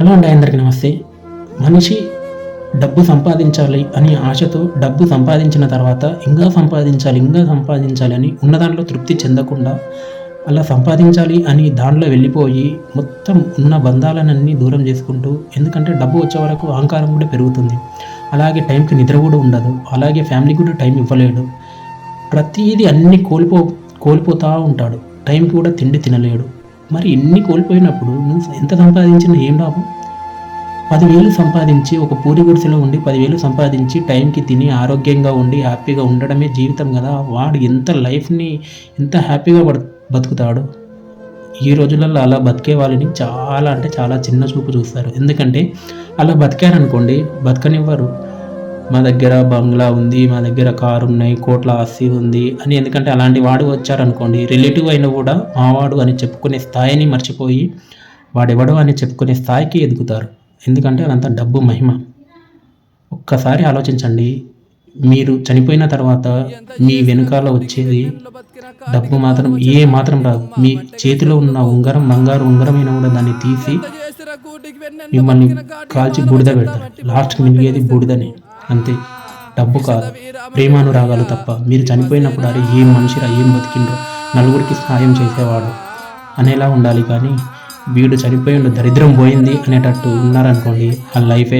Hello అండి, అందరికీ నమస్తే. మనిషి డబ్బు సంపాదించాలి అని ఆశతో డబ్బు సంపాదించిన తర్వాత ఇంకా సంపాదించాలి అని ఉన్న దాంట్లో తృప్తి చెందకుండా అలా సంపాదించాలి అని దాంట్లో వెళ్ళిపోయి మొత్తం ఉన్న బంధాలనన్నీ దూరం చేసుకుంటూ, ఎందుకంటే డబ్బు వచ్చే వరకు అహంకారం కూడా పెరుగుతుంది. అలాగే టైంకి నిద్ర కూడా ఉండదు. అలాగే ఫ్యామిలీకి కూడా టైం ఇవ్వలేడు. ప్రతీది అన్నీ కోల్పోతూ ఉంటాడు. టైంకి కూడా తిండి తినలేడు. మరి ఇన్ని కోల్పోయినప్పుడు నువ్వు ఎంత సంపాదించినా ఏం లాభం? 10,000 సంపాదించి ఒక పూరి గుడిసెలో ఉండి 10,000 సంపాదించి టైంకి తిని ఆరోగ్యంగా ఉండి హ్యాపీగా ఉండడమే జీవితం కదా. వాడు ఎంత హ్యాపీగా బతుకుతాడు. ఈ రోజులలో అలా బతికే వాళ్ళని చాలా అంటే చాలా చిన్న చూపు చూస్తారు. ఎందుకంటే అలా బతికారనుకోండి, బతకనివ్వరు. మా దగ్గర బంగ్లా ఉంది, మా దగ్గర కారు ఉన్నాయి, కోట్ల ఆస్తి ఉంది అని. ఎందుకంటే అలాంటి వాడు వచ్చారనుకోండి, రిలేటివ్ అయినా కూడా మావాడు అని చెప్పుకునే స్థాయిని మర్చిపోయి వాడెవడో అని చెప్పుకునే స్థాయికి ఎదుగుతారు. ఎందుకంటే అదంతా డబ్బు మహిమ. ఒక్కసారి ఆలోచించండి, మీరు చనిపోయిన తర్వాత మీ వెనుకాల వచ్చేది డబ్బు మాత్రం మాత్రం రాదు. మీ చేతిలో ఉన్న ఉంగరం, బంగారు ఉంగరమైనా కూడా దాన్ని తీసి మిమ్మల్ని కాల్చి బూడిద పెడతారు. లాస్ట్కి మిగిలేది బూడిదని, అంతే. డబ్బు కాదు, ప్రేమానురాగాలు తప్ప. మీరు చనిపోయినప్పుడు అరే ఏం మనిషిరా, ఏం బతికిండ్రో, నలుగురికి సహాయం చేసేవాడు అనేలా ఉండాలి. కానీ వీడు చనిపోయిండు, దరిద్రం పోయింది అనేటట్టు ఉన్నారనుకోండి, ఆ లైఫే